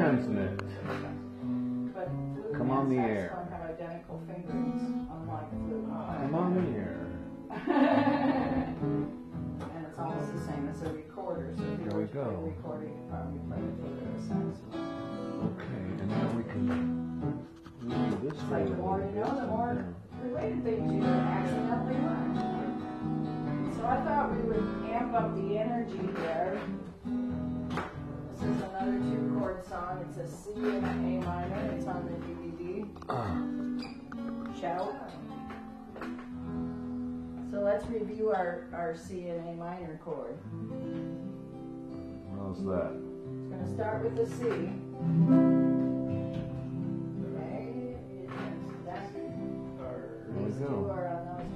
transmit. But Come on the air. saxophone have identical fingerings, unlike flute. Come on the air. And it's almost the same as a recorder, so if you There we were to play a go. recording, you probably play it for the saxophone. Okay, and now we can move this It's way. like the more you know, the more related things you accidentally learn. So I thought we would amp up the energy there. This is another 2-chord song. It's a C and an A minor. It's on the DVD. Shout. So let's review our C and A minor chord. How's that? It's going to start with the C. Okay. These two are on those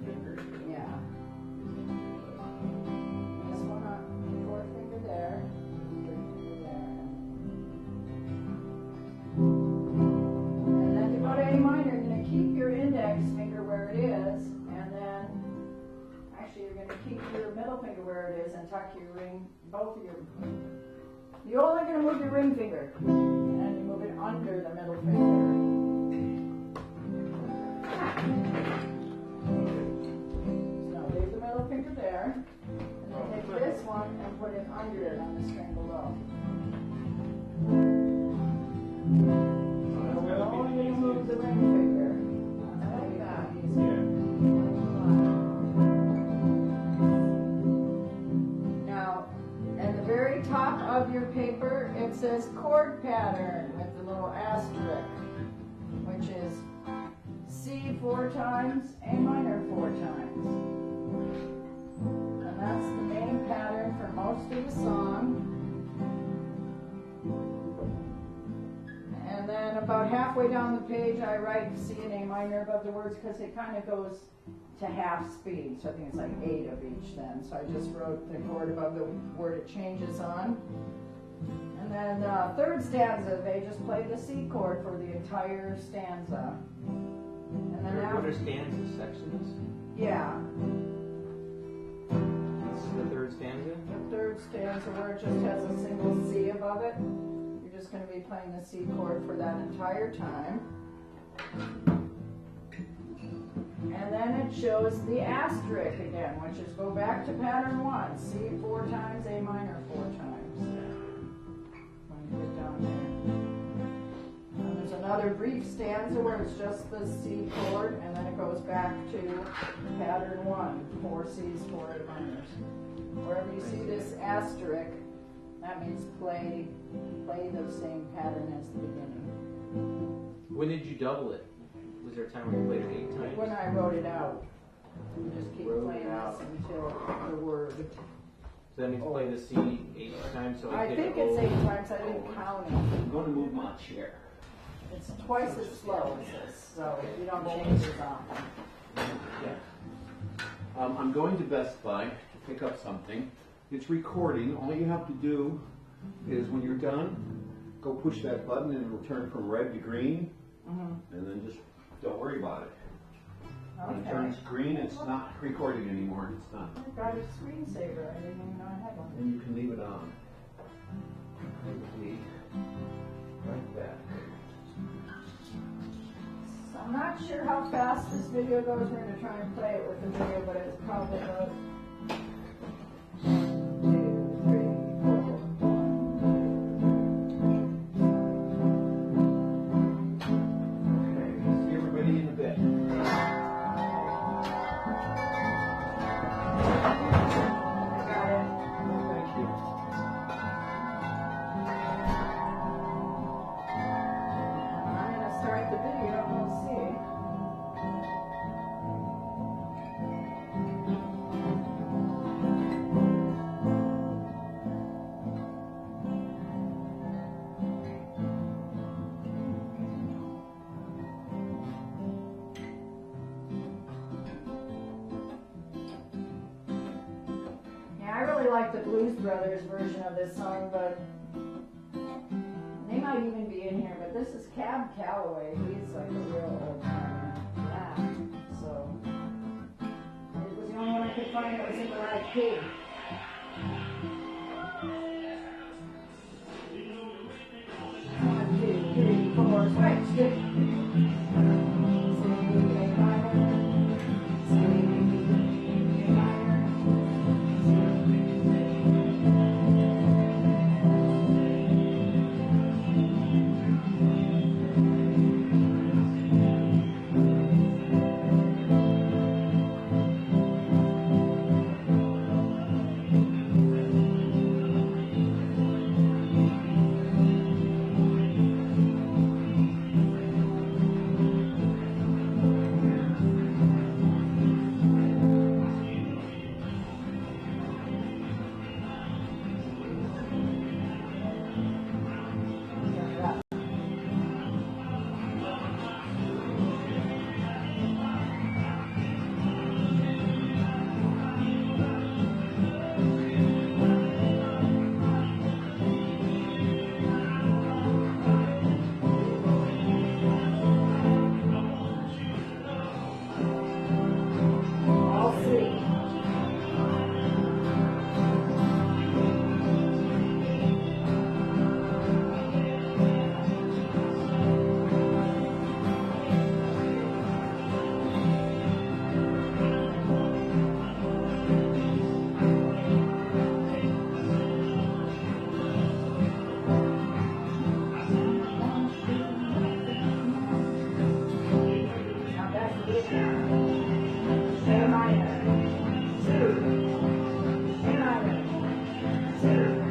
fingers. Yeah. This one on the 4th finger there. 3rd finger there. And then to go to A minor, you're going to keep your index finger where it is, and then actually you're going to keep your middle finger where it is and tuck your ring, both of your. You're only going to move your ring finger, and you move it under the middle finger. So leave the middle finger there, and then take this one and put it under it on the string below. So we're only going to move the ring finger. I like that. Now, at the very top of your paper, it says chord pattern with the little asterisk, which is C 4 times, A minor 4 times. And that's the main pattern for most of the song. And then about halfway down the page, I write C and A minor above the words because it kind of goes to half speed. So I think it's like 8 of each then. So I just wrote the chord above the word it changes on. And then third stanza, they just play the C chord for the entire stanza. And then What are stanzas, sections? yeah, This is the 3rd stanza? the third stanza where it just has a single C above it. You're just going to be playing the C chord for that entire time. And then it shows the asterisk again, which is go back to pattern 1, C 4 times, A minor 4 times. When you get down there. And there's another brief stanza where it's just the C chord, and then it goes back to pattern 1, 4 C's, 4 A minors. Wherever you see this asterisk, that means play the same pattern as the beginning. When did you double it? Was there a time when you played it 8 times? When I wrote it out, you just keep playing this until the word. So that means play the C 8 times, so I think it's 8 times, I didn't count it. I'm going to move my chair. It's twice as slow as this, so you don't change it often. Yeah. I'm going to Best Buy to pick up something. It's recording. All you have to do is when you're done, go push that button and it'll turn from red to green. And then just don't worry about it. When it Okay. turns green, it's not recording anymore. It's done. I got a screensaver, I didn't even know I had one. And you can leave it on. Right back. So I'm not sure how fast this video goes. We're going to try and play it with the video, but it's probably about 2, 3, 4. Okay, see everybody in a bit. I got it. Thank you. I'm going to start the video and we'll see. Yeah, I really like the Blues Brothers version of this song, but they might even be in here, but this is Cab Calloway. He's like a real old timer. Yeah. So it was the only one I could find that was in the right key. chorus. Wait, skip. C, A minor. C, A minor. All three. Now back to this one. A minor. Two. A minor. Two.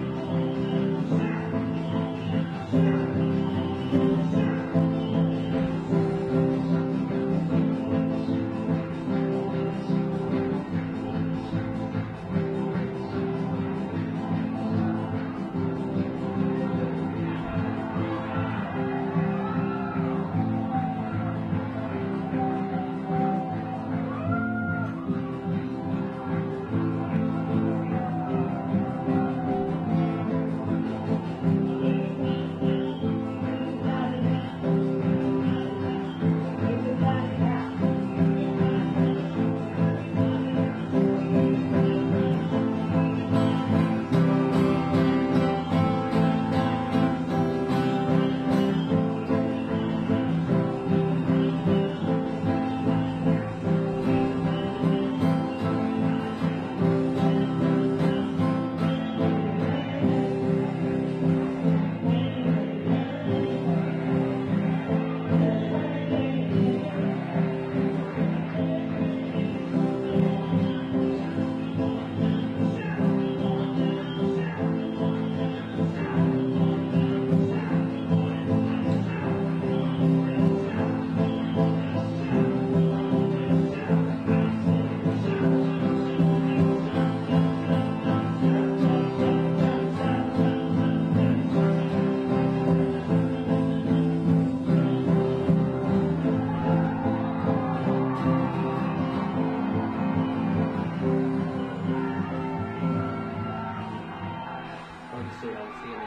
I'll just say I'll see it.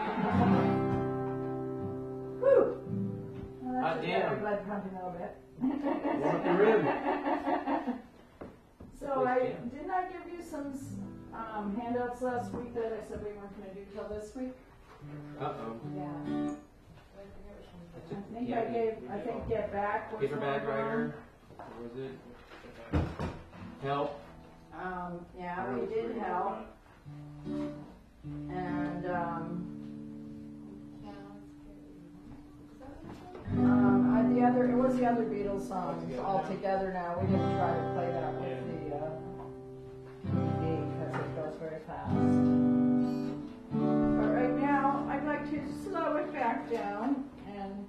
Whew. Well, Hot that's damn. okay. Blood pumping a little bit. Warm up the rib. So I did not give you some handouts last week that I said we weren't going to do till this week. Uh-oh. Yeah. I think Get Back was Paper one bag of them. rider. What was it? Help. Yeah, we did Help. And it was the other Beatles songs all together now. We didn't try to play that with the DVD because it goes very fast. But right now, I'd like to slow it back down and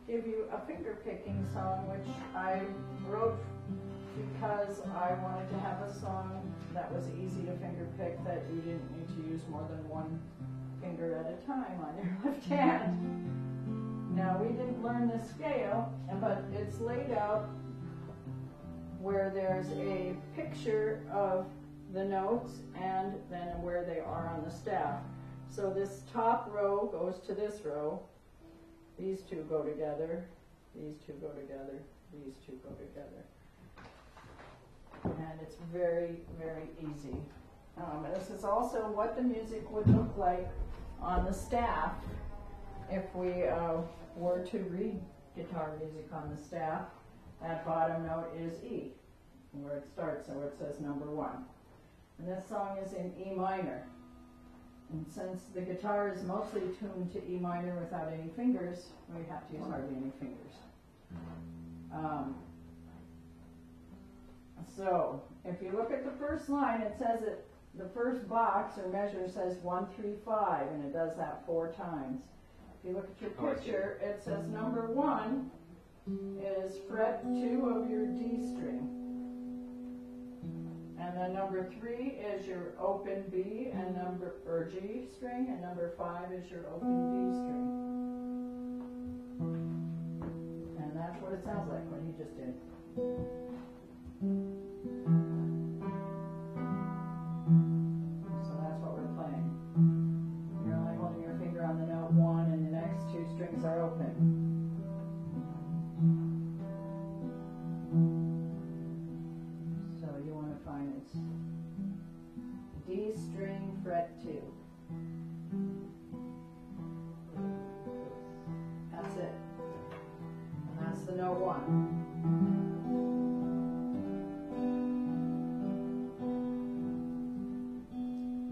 give you a finger picking song, which I wrote because I wanted to have a song that was easy to finger pick, that you didn't need to use more than one finger at a time on your left hand. Now, we didn't learn the scale, but it's laid out where there's a picture of the notes and then where they are on the staff. So this top row goes to this row. These two go together. These two go together. These two go together. And it's very, very easy. This is also what the music would look like on the staff if we were to guitar music on the staff, that bottom note is E, where it starts, so where it says number 1. And this song is in E minor. And since the guitar is mostly tuned to E minor without any fingers, we have to use hardly any fingers. So, if you look at the first line, it says that the first box or measure says 1, 3, 5, and it does that 4 times. If you look at your picture, it says number 1 is fret 2 of your D string. And then number 3 is your open B and or G string, and number 5 is your open B string. And that's what it sounds like what he just did. So that's what we're playing. You're only holding your finger on the note 1, and the next 2 strings are open. It's D string fret 2. That's it. And that's the note 1.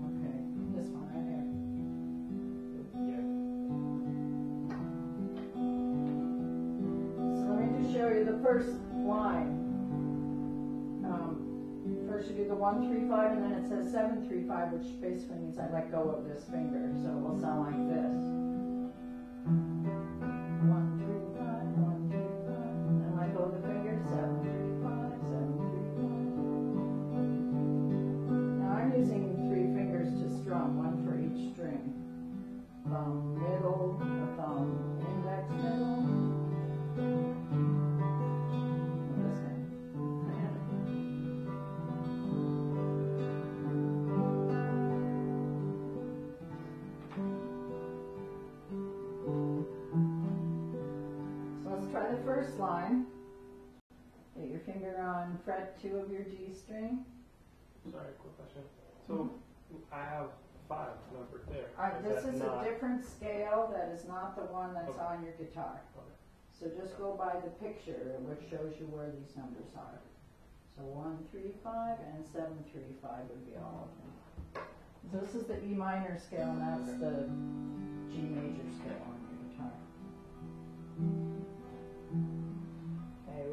Okay, this one right here. So let me just show you the first line. First you do the 1, 3, 5, and then it says 7, 3, 5, which basically means I let go of this finger, so it will sound like this. 1, 3, 5, 1, 3, 5, and then let go of the finger, 7, 3, 5, 7, 3, 5. Now I'm using 3 fingers to strum, 1 for each string. Thumb, middle, thumb, index, middle. Try the first line. Get your finger on fret 2 of your G string. Sorry, quick question. So I have 5 numbered there. This is a different scale. That is not the one that's on your guitar. Okay. So just go by the picture, which shows you where these numbers are. So 1, 3, 5, and 7, 3, 5 would be all of them. So this is the E minor scale, and that's the G major scale on your guitar. Okay,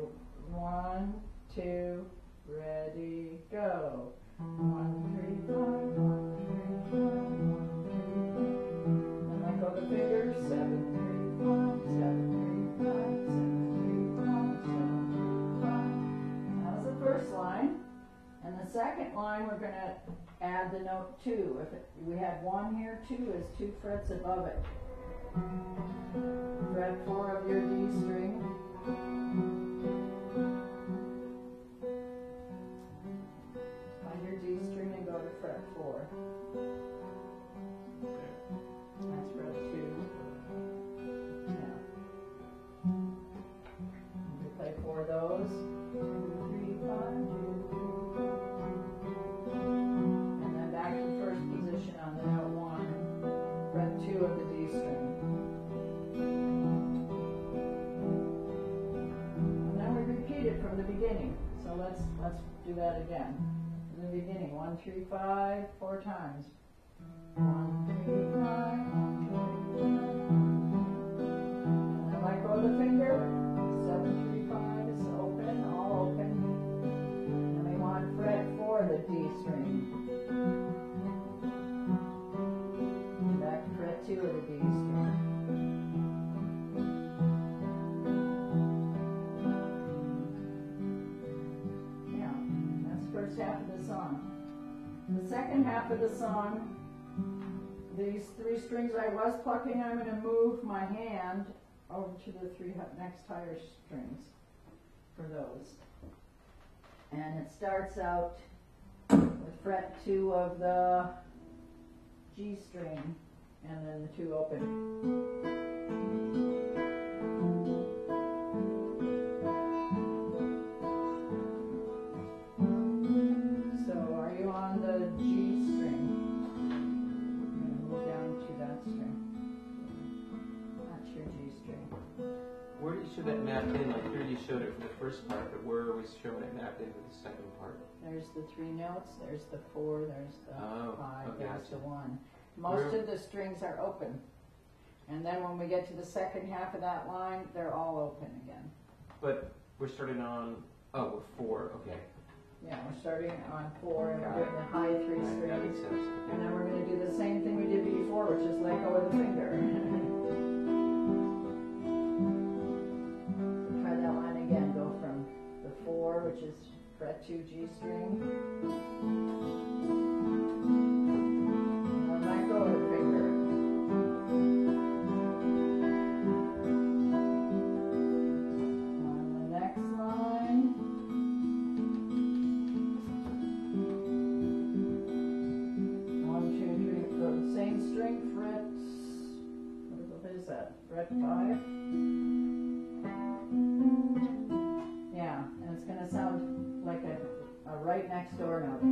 1, 2, ready, go. 1, 3, 5, 1, 3, 5, 1, 3, 5. Then let go of the fingers. 7, 3, 5, 7, 3, 5, 7, 3, 5, 7, 3, 5. That was the first line. And the second line, we're going to add the note 2. We had 1 here, 2 is 2 frets above it. Fret 4 of your D string. Find your D string and go to fret 4. That's fret 2. Yeah. You play 4 of those. 2, 3, 5, 2. And then back to first position on the note 1. Fret 2 of the D string. From the beginning. So let's do that again. From the beginning. 1, 3, 5, 4 times. 1, 3, 5, 1, 3, 5. And then let go of the finger. 7, 3, 5 is open, all open. And we want fret 4, the D string. Back to fret 2 of the D string. First half of the song. The second half of the song, these 3 strings I was plucking, I'm going to move my hand over to the 3 next higher strings for those. And it starts out with fret 2 of the G string, and then the 2 open. Where do you show that mapped in? Like here you showed it for the first part, but where are we showing it mapped into the second part? There's the 3 notes, there's the 4, there's the Oh, 5, okay, there's the gotcha. 1. Most Where- of the strings are open. And then when we get to the second half of that line, they're all open again. But we're starting on, we're 4, okay. Yeah, we're starting on 4 and Got we're it. doing the high 3 Right, that makes strings. sense. And Okay. then we're going to do the same thing we did before, which is let go of the finger. Try that line again. Go from the 4, which is fret 2 G string. And then let go of the finger. On the next line. 1, 2, 3, the same string, fret, what is that, fret 5? Yeah, and it's going to sound like a right next door note.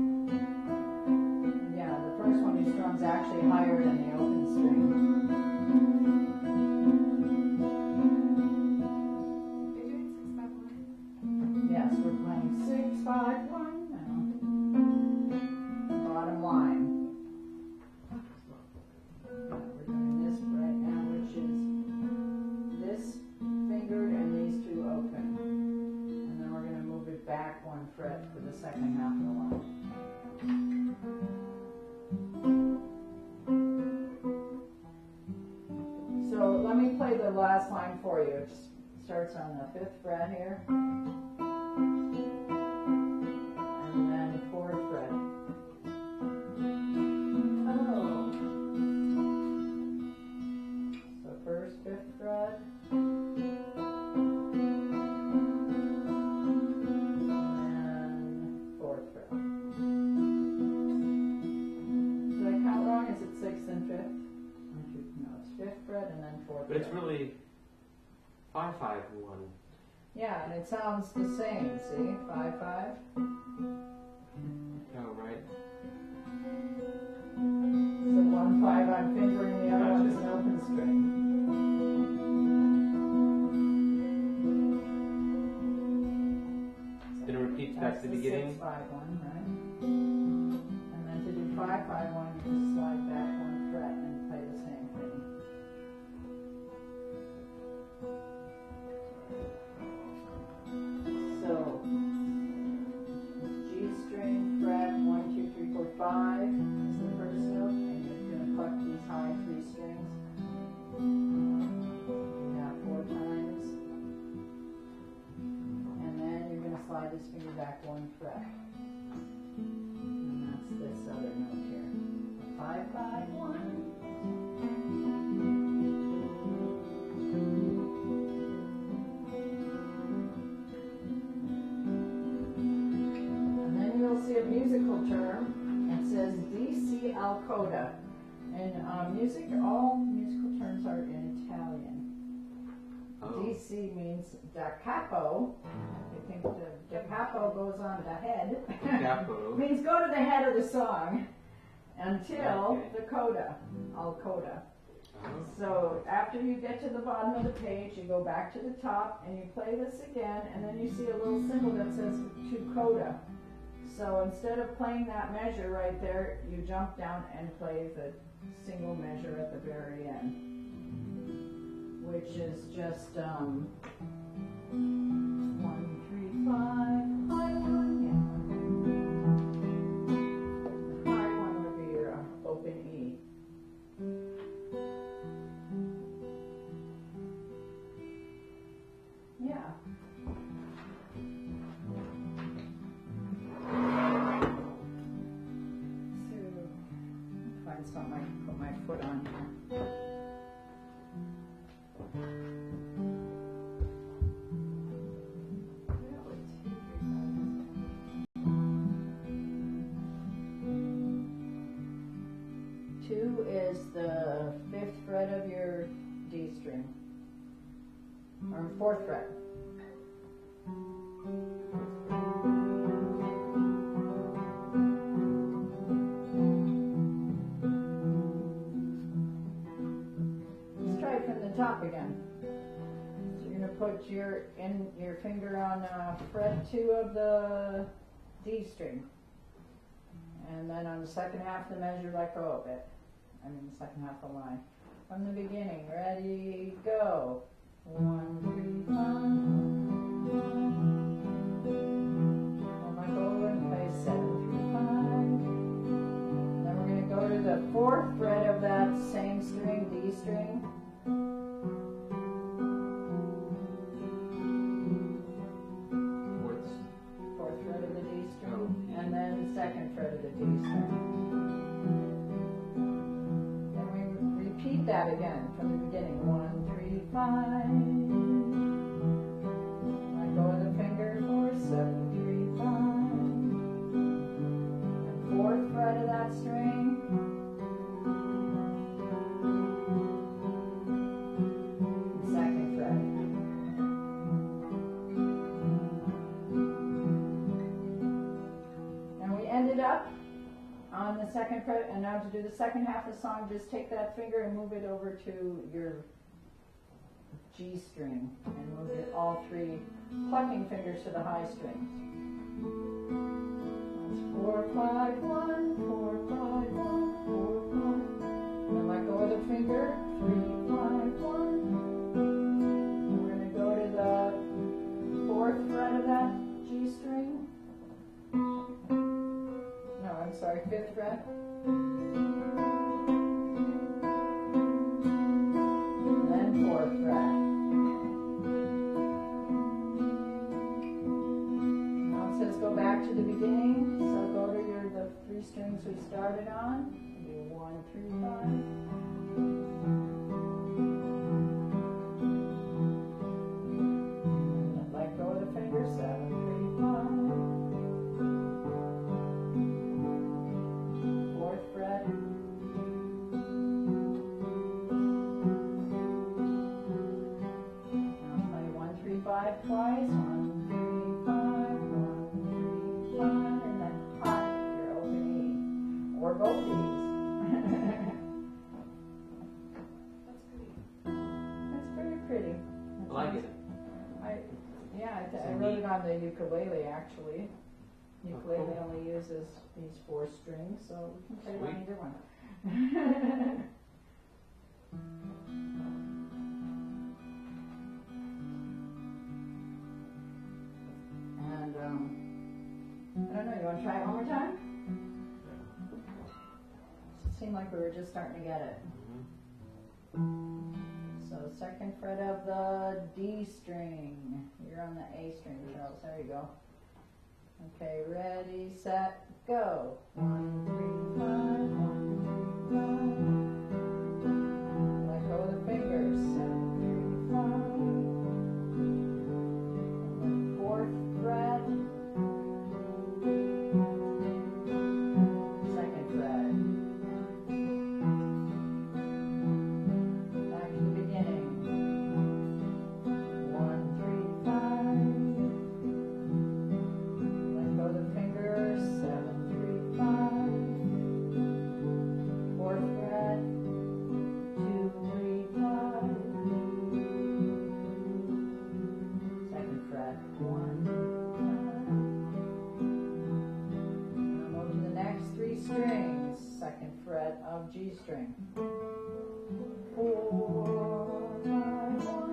Yeah, the first one you strum's actually higher than the open string. You're doing 6 by 1. Yes, we're playing 6, 5, 1 now. Bottom line. We're doing this right now, which is this fingered and these 2 open. And then we're going to move it back 1 fret for the second half of the line. So let me play the last line for you. It starts on the 5th fret here. And then 4th fret. Oh. So first 5th fret. And 4th fret. Did I count wrong? Is it 6th and 5th? No, it's 5th fret and then 4th But it's fret. really 5, 5, 1. Yeah, and it sounds the same, see? 5, 5. Oh, right. So 1, 5 I'm fingering, the other one's an open string. Then it repeats back That's to the the beginning. 6, 5, 1, right? And then to do 5, 5, 1, you just slide back 1 fret and play the same thing. So, G string, fret, 1, 2, 3, 4, 5 is the first note, and you're going to pluck these high 3 strings. Yeah, 4 times. And then you're going to slide this finger back 1 fret. And that's this other note here. 5, 5, 1. And then you'll see a musical term. It says DC al coda. And all musical terms are in Italian. Oh. DC means da capo. I think the da capo goes on the head. Capo. Means go to the head of the song until Okay. the coda, al coda. Oh. So after you get to the bottom of the page, you go back to the top and you play this again, and then you see a little symbol that says to coda. So instead of playing that measure right there, you jump down and play the single measure at the very end, which is just 1, 3, 5, high 1, yeah. The high 1 would be your open E. Yeah. So, find something I can put my foot on here. Two is the 5th fret of your D string, or 4th fret. Let's try it from the top again. So you're gonna put your finger on fret 2 of the D string. And then on the second half of the measure, let go of it. I mean the second half of the line. From the beginning, ready, go. 1, 3, 5. And let go and play 7 through 5. Then we're going to go to the 4th fret of that same string, D string. Fourth fret of the D string. And then the 2nd fret of the D string. Then we repeat that again from the beginning. 1, 3, 5. Let go of the finger for 7, 3, 5. And 4th fret of that string. And 2nd fret. And we ended up on the 2nd fret, and now to do the second half of the song, just take that finger and move it over to your G string, and move all 3 plucking fingers to the high strings. That's 4, 5, 1, 4, 5, 1, 4, 5. And let go of the finger, 3, 5, 1. And we're going to go to the 4th fret of that G string. No, I'm sorry, 5th fret. And then 4th fret. Now it says go back to the beginning, so go to the 3 strings we started on. Do 1, 3, 5. And let go of the finger, 7, 3, 5. 4th fret. Now play 1, 3, 5 twice. 1, 3, 5, 1, 3, 5, and then hot your open E, or both E's. That's pretty pretty. I like it. I wrote it on the ukulele actually. Ukulele cool. only uses these 4 strings, so we can play Sweet. either one. And I don't know, you want to try it one more time? It seemed like we were just starting to get it. So 2nd fret of the D string. You're on the A string, Charles. There you go. Okay, ready, set, go. 1, 3, 5, 1, 3, 5. Let go of the fingers. 7, 3, 5. And the 4th fret. 2nd fret. Back to the beginning. 1, 3, 5. Let go of the fingers. 7, 3, 5. 4th fret. 2, 3, 5. 2nd fret. 1, 5. Now move to the next 3 strings. 2nd fret of G string. 4, 5, 1.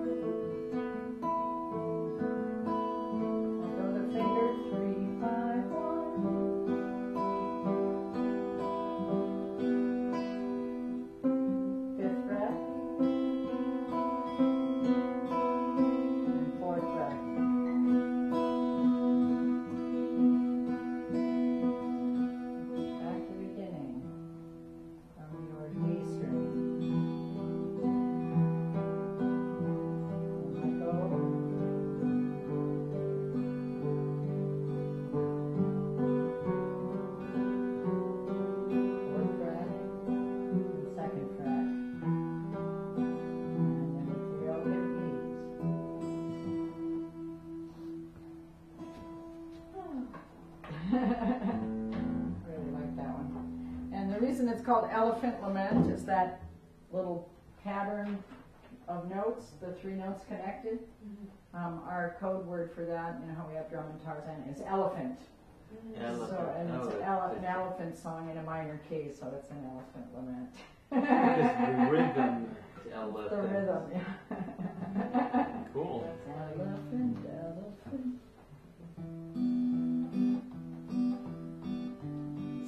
Let go of the finger. 3, 5, 1. 5th fret. And 4th fret. Back to the beginning. From your D string. Let go. 4th fret. And 2nd fret. And then 3 open E's. Really like that one. And the reason it's called Elephant Lament is that little pattern of notes, the 3 notes connected. Our code word for that, you know how we have drum and Tarzan, is elephant. Elephant. So, and it's Oh, an elephant song in a minor key, so it's an elephant lament. Because the rhythm is elephant. The rhythm, yeah. Cool. Elephant, elephant.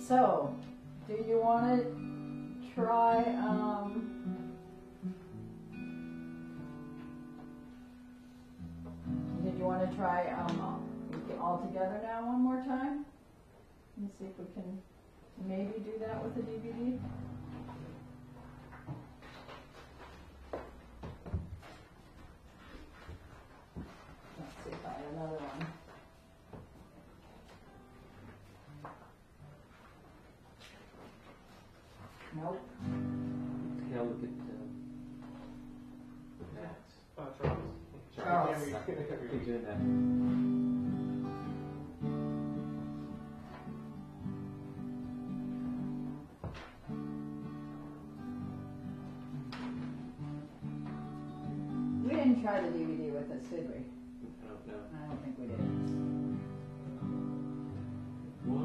So, do you want to try, did you want to try all together now one more time? And see if we can maybe do that with the DVD? Let's see if I have another one. Nope. Can I look at Max? Charles. Charles. Keep doing that. We didn't try the DVD with this, did we? I don't know. I don't think we did. 1,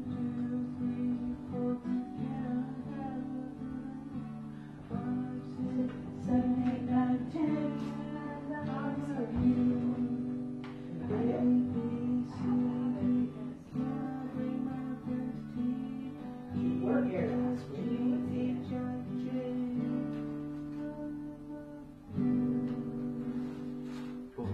2, 3, 4. 7, 8, 9, 10. Arms of you. You were here last week. Cool.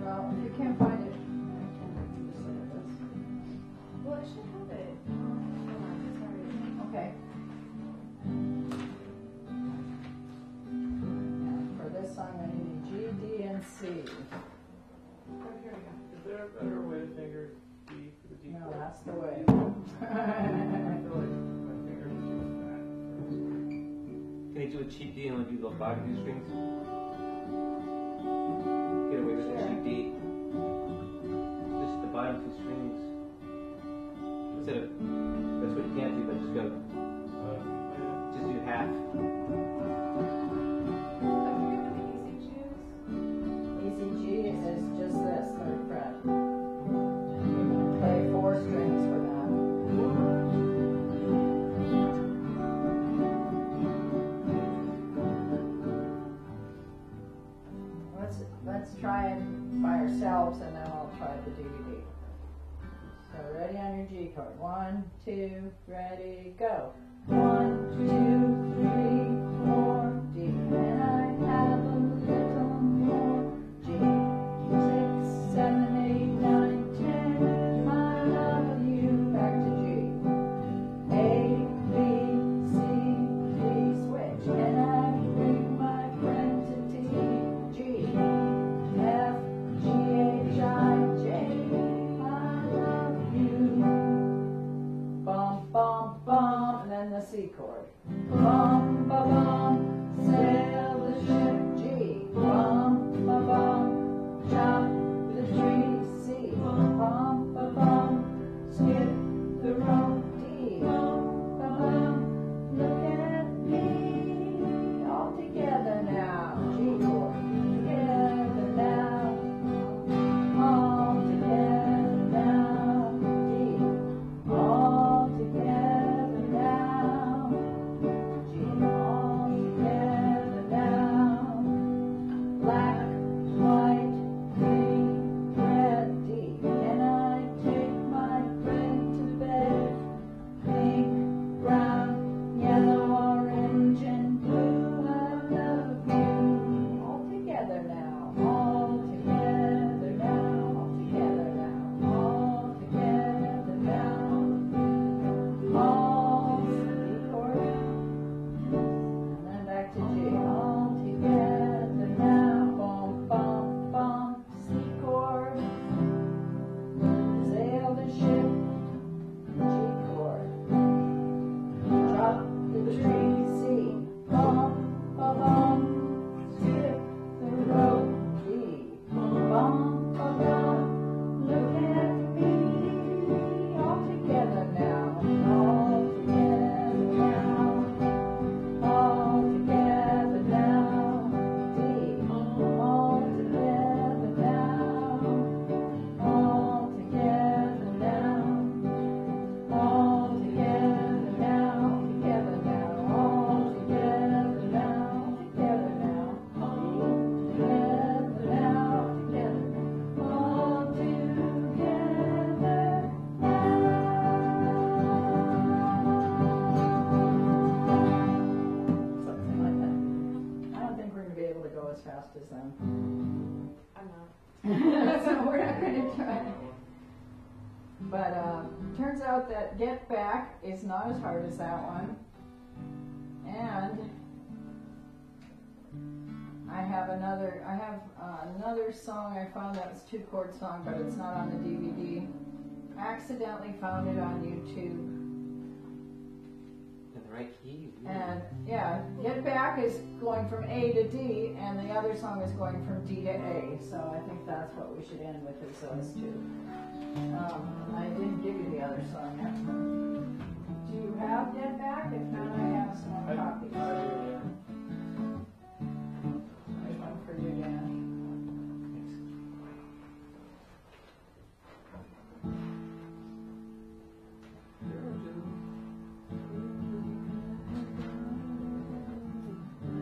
Well, if you can't find it, I can just say this. Well, I should have it. Hold on, sorry. Okay. For this song, I need G, D, and C. Oh, here we go. Is there a better way to finger D for the D No, chord? that's the way. I feel like my fingers are too fat. Can you do a cheap D and let you do the bottom 2 strings? Get away with a Sure. cheap D. Just the bottom 2 strings. Instead of, that's what you can't do, but just go, just do half. Have you given the easy choose? Easy G is just this, 3rd fret. You can play 4 strings for that. Let's try it by ourselves and then I'll try the DVD. So ready on your G chord. 1, 2, ready, go. 1, 2, 3, 4, D. And I have a little more G. 6, 7, 8, 9, 10. I love you. Back to G. A, B, C, D, switch. And I bring my friend to D. G, F, G, H, I, J. I love you. Bum, bum, bum. And then the C chord. Bum, as fast as them. I'm not. So we're not going to try. But turns out that Get Back is not as hard as that one. And I have another song I found that was a 2-chord song, but it's not on the DVD. I accidentally found it on YouTube. In the right key. Ooh. And yeah, Get Back is going from A to D, and the other song is going from D to A. So I think that's what we should end with, is those two. I didn't give you the other song yet. Do you have Get Back? If not, I have some more copies. There's one for you, Dan.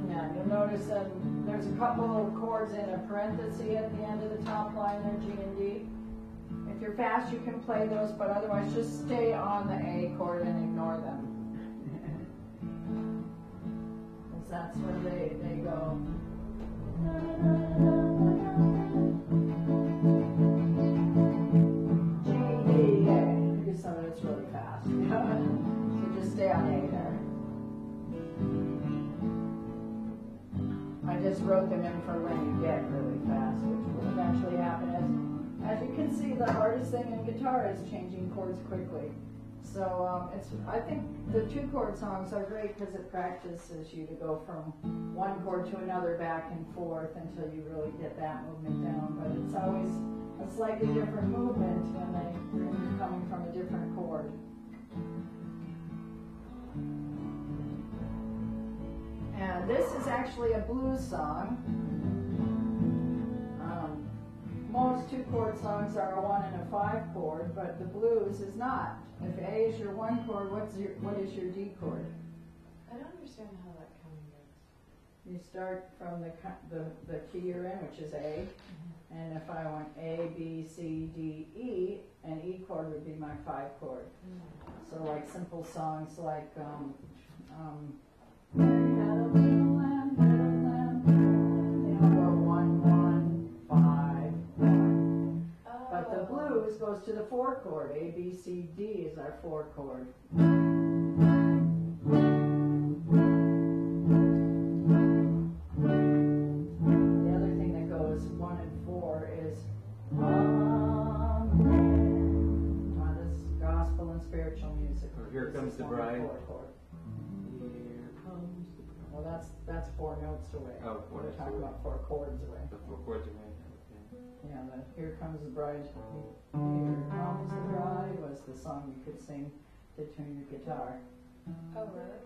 Yeah, you'll notice that there's a couple of chords in a parenthesis at the end of the top line there, G and D. If you're fast, you can play those, but otherwise just stay on the A chord and ignore them. Because that's where they go. G, D, A. Maybe some of it's really fast. So just stay on A there. I just wrote them in for when you get really fast, which will eventually happen. As you can see, the hardest thing in guitar is changing chords quickly. So I think the 2-chord songs are great because it practices you to go from one chord to another back and forth until you really get that movement down. But it's always a slightly different movement when you're coming from a different chord. And this is actually a blues song. Most 2-chord songs are a 1 and a 5 chord, but the blues is not. If A is your 1 chord, what is your D chord? I don't understand how that counting works. You start from the key you're in, which is A, and if I went A, B, C, D, E, an E chord would be my 5 chord. So like simple songs like Mary had a little lamb, they all go 1, 1, 5, 1. But the blues goes to the 4 chord. A, B, C, D is our 4 chord. The other thing that goes 1 and 4 is Amen. This is gospel and spiritual music. Or Here Comes the Bride. Here comes the bride. Well, that's 4 notes away. Oh, 4 We're notes talking away. about 4 chords away. The 4 chords are right. Yeah, the Here Comes the Bride. Here Comes the Bride was the song you could sing to tune your guitar. Oh, really?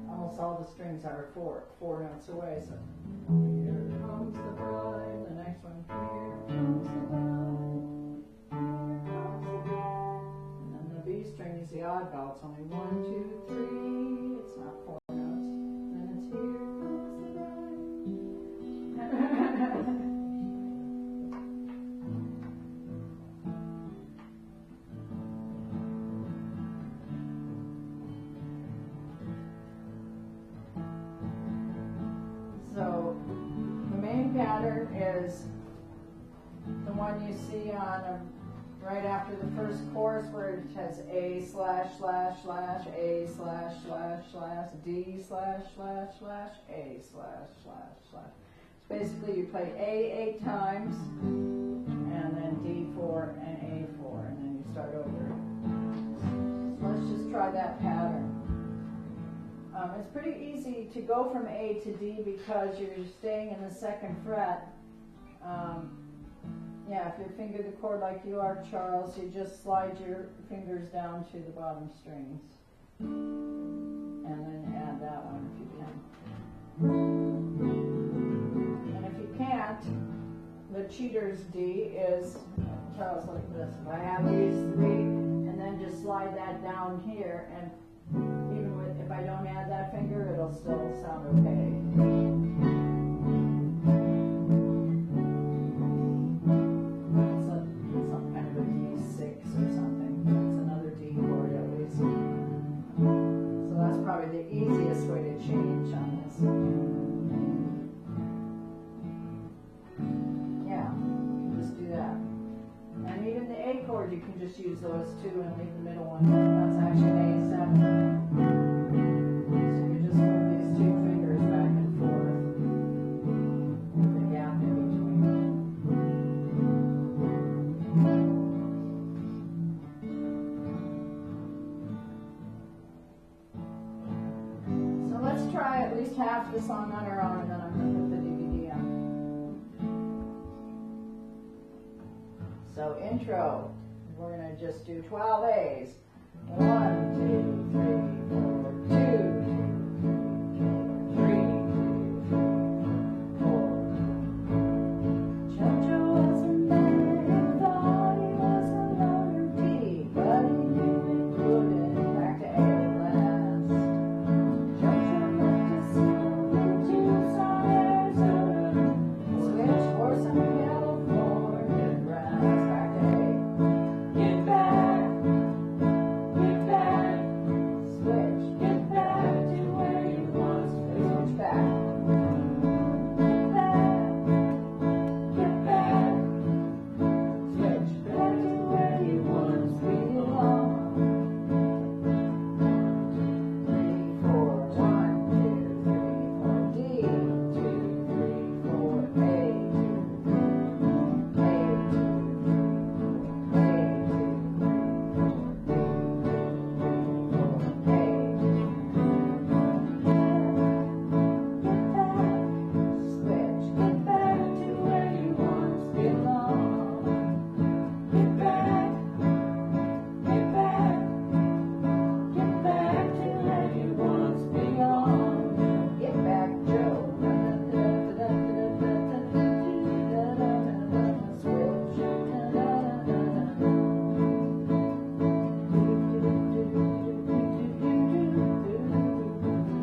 Almost all the strings are 4 notes away, so here comes the bride. The next one, here comes the bride. Here comes the bride. And then the B string is the oddball. It's only 1, 2, 3. It's not 4 notes. And then it's here comes the bride. So the main pattern is the one you see on right after the first chorus, where it has A slash slash slash A slash slash slash D slash slash slash A slash slash slash. So basically, you play A 8 times, and then D 4 and A 4, and then you start over. So let's just try that pattern. It's pretty easy to go from A to D because you're staying in the 2nd fret. Yeah, if you finger the chord like you are, Charles, you just slide your fingers down to the bottom strings. And then add that one if you can. And if you can't, the cheater's D is, Charles, like this. If I have these 3, and then just slide that down here, and even with, if I don't add that finger, it'll still sound okay. It's some kind of a D6 or something. It's another D chord at least. So that's probably the easiest way to change on this. or you can just use those two and leave the middle one. That's actually A7. So you just move these two fingers back and forth with the gap in between. So let's try at least half the song on our own, and then I'm going to put the DVD on. So intro, we're going to just do 12 A's. 1, 2, 3, 4, 2, 3, 4. Jojo was a man who thought he was a loner D, but he knew he couldn't. Back to A last. Jojo left his soul in Tucson, Arizona. Switch for some California grass. Back to A. Get back, switch, get back to where you once were. Switch back. Get back, switch back to where you once belonged. 3, 4, 1, 2, 3, 4, D, 2, 3, 4, A, 2, 3, A, 2, 3, 4, A, 2, 3, 4, A. Switch, get back to where you once belonged. Get back, get back, get back to where you once belonged. Get back, Joe. Switch.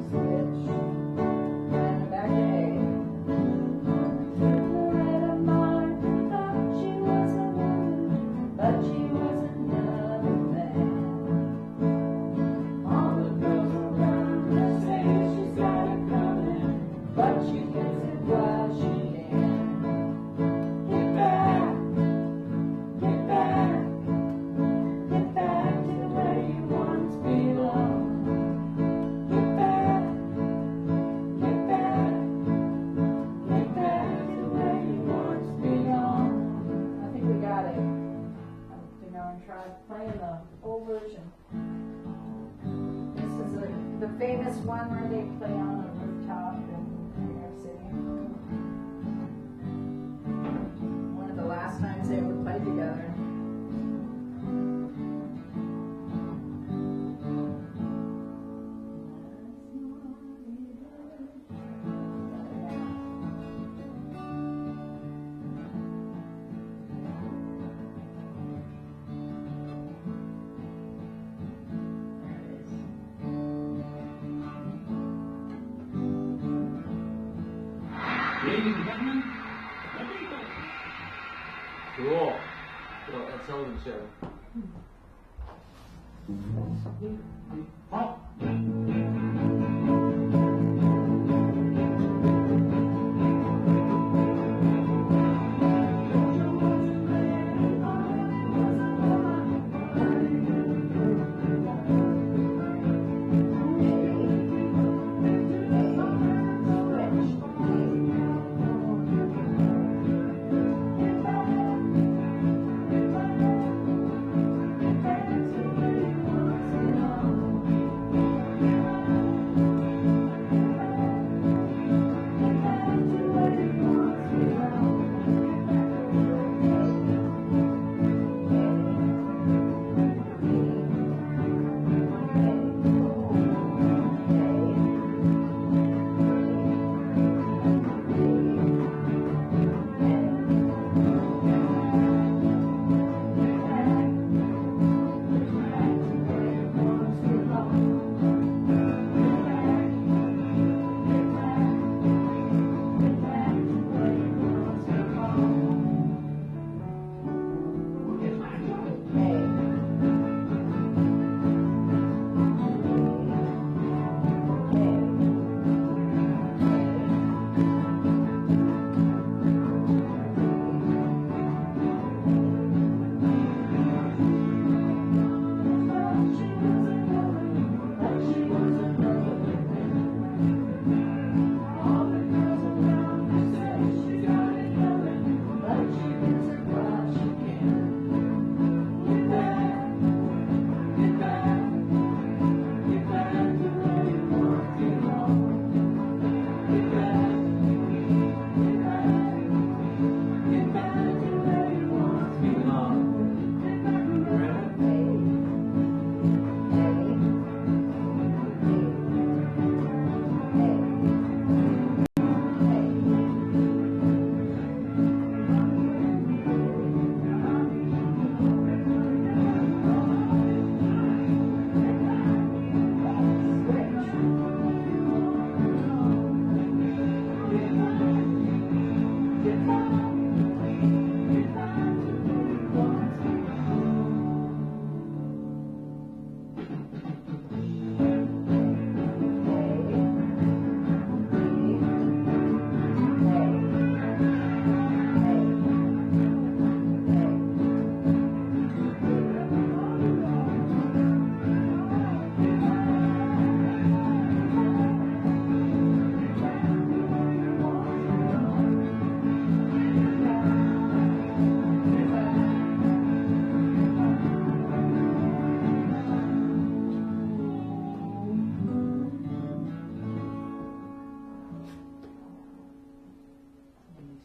Switch. And back to A. But she was another man. All the girls around her say she's got it coming, but she gets it while she can. Get back, get back, get back to where you once belonged. Get back, get back, get back to where you once belonged. I think we got it. I think I'm gonna try playing the full version. This is the famous one where they play on a rooftop in New York City. One of the last times they would play together. Ladies and gentlemen, Cool. Cool. Ed Sullivan Show. Switch.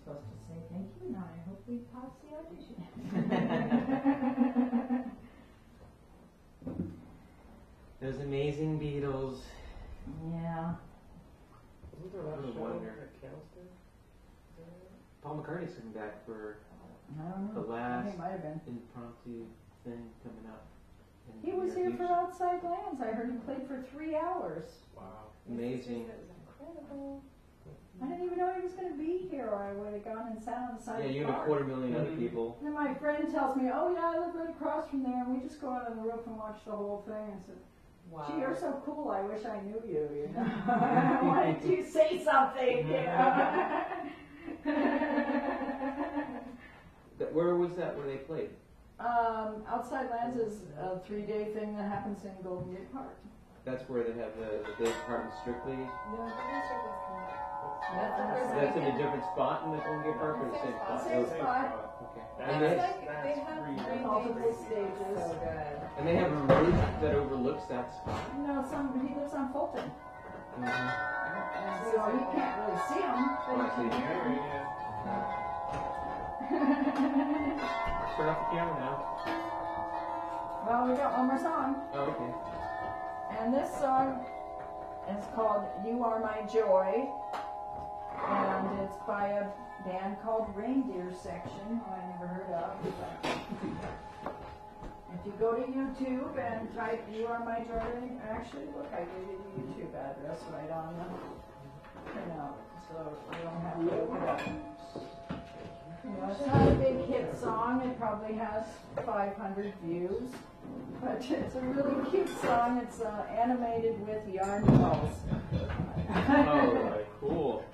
supposed to say thank you, now I hope we pass the audition. Those amazing Beatles. Yeah. Wasn't there last I show wonder. at Candlestick? Paul McCartney's coming back for I don't the know. I last think it might have been. impromptu thing coming up. in He the was near here for future. Outside Lands. I heard he played for 3 hours. Wow. Amazing. It was incredible. I didn't even know he was going to be here, or I would have gone and sat on the side Yeah, of the you and a car. 250,000 other people. And then my friend tells me, oh yeah, I live right across from there, and we just go out on the roof and watch the whole thing. I said, Wow. gee, you're so cool, I wish I knew you, you know. Why didn't you say something, you know? Where was that where they played? Outside Lands is a 3-day thing that happens in Golden Gate Park. That's where they have the big part of Strictly. No, the district was coming up. That's in a different spot in the Golden Gate Park or the same spot? Same spot. Okay. That's, And It's they, like they have that's multiple stages. So good. and they have a roof that overlooks that spot. No, he lives on Fulton. Mm-hmm. So he can't really see him, Oh, but I he see. can hear him. Turn off the camera now. Well, we got one more song. Oh, okay. And this song is called You Are My Joy. And it's by a band called Reindeer Section, who I never heard of. But if you go to YouTube and type You Are My Joy, actually, look, I gave you the YouTube address right on the printout, so you don't have to look it up. You know, it's not a big hit song. It probably has 500 views. But it's a really cute song. It's animated with yarn dolls. Alright, cool.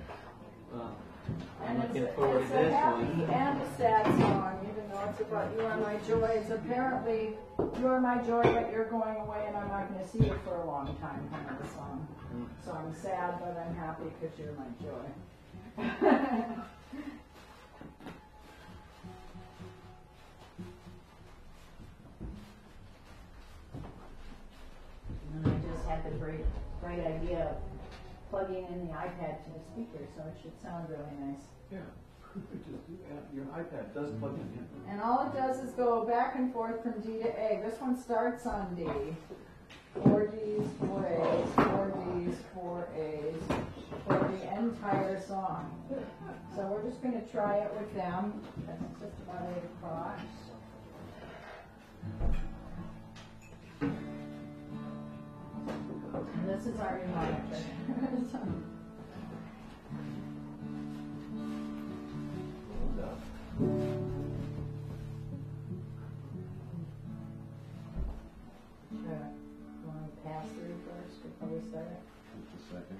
I'm And looking it's forward to a this happy one. and a sad song, even though it's about You Are My Joy. It's apparently You Are My Joy, but you're going away and I'm not going to see you for a long time kind of a song. So I'm sad, but I'm happy because you're my joy. And I just had the great idea of plugging in the iPad to the speaker, so it should sound really nice. Yeah. Just do that. Your iPad does plug in. And all it does is go back and forth from D to A. This one starts on D. 4 Ds, 4 As, 4 Ds, 4 As, for the entire song. So we're just going to try it with them. That's just about 8 o'clock. And this is our reminder. Sure. You want to pass through first before we start it? Just a second.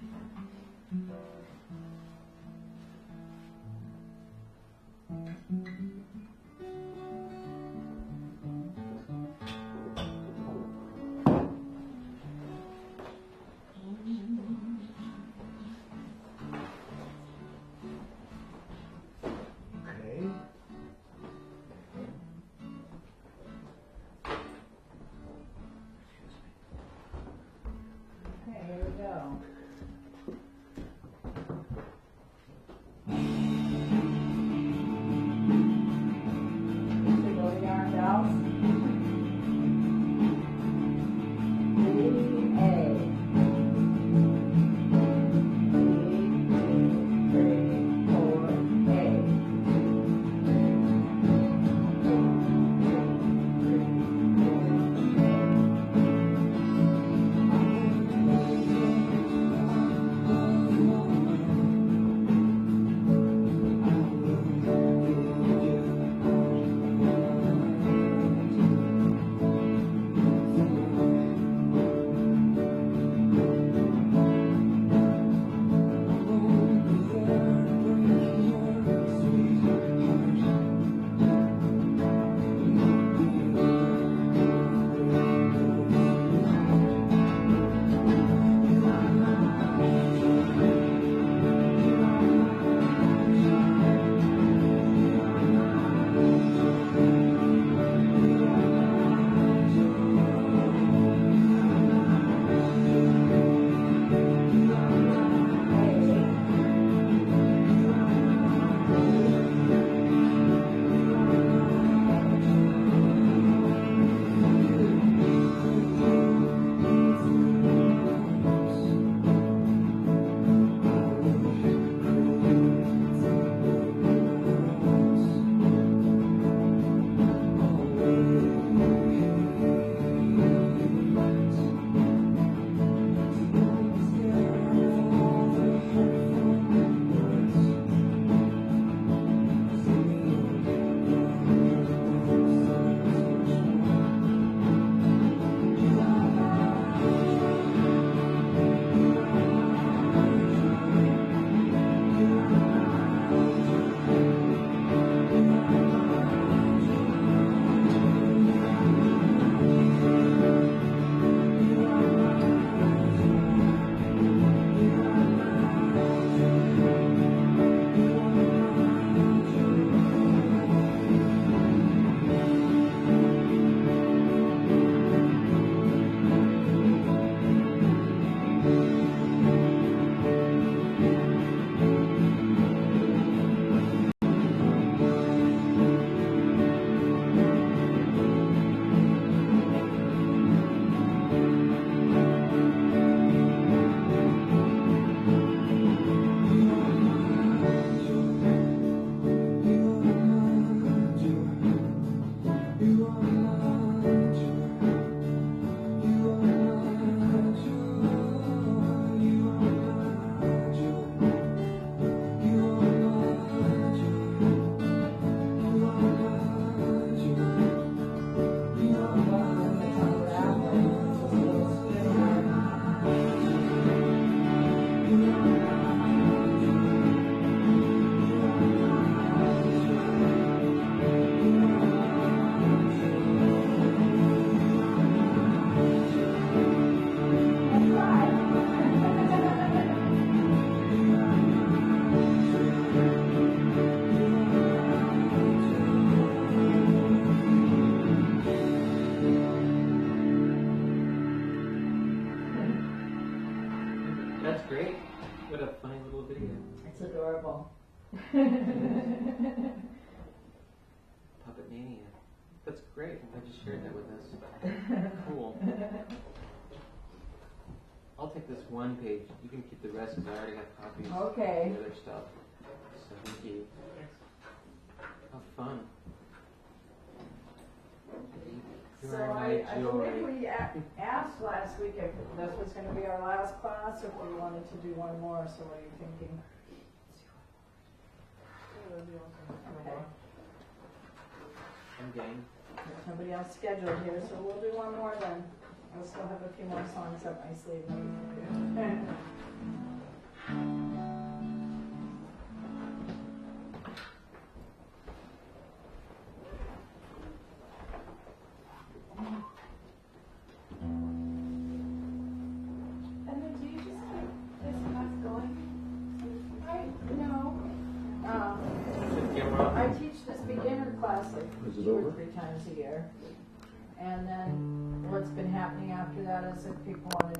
adorable. Puppet Mania. That's great. I'm glad you shared that with us. Cool. I'll take this one page. You can keep the rest because I already have copies Okay. of the other stuff. So thank you. How fun. So I believe we asked last week if this was going to be our last class or if we wanted to do one more. So what are you thinking? Okay. I'm game. There's nobody else scheduled here, so we'll do one more then. I'll still have a few more songs up my sleeve. And then do you just keep this class going? No. Camera. I teach this beginner class like Is it 2 or over? 3 times a year. And then what's been happening after that is if people want to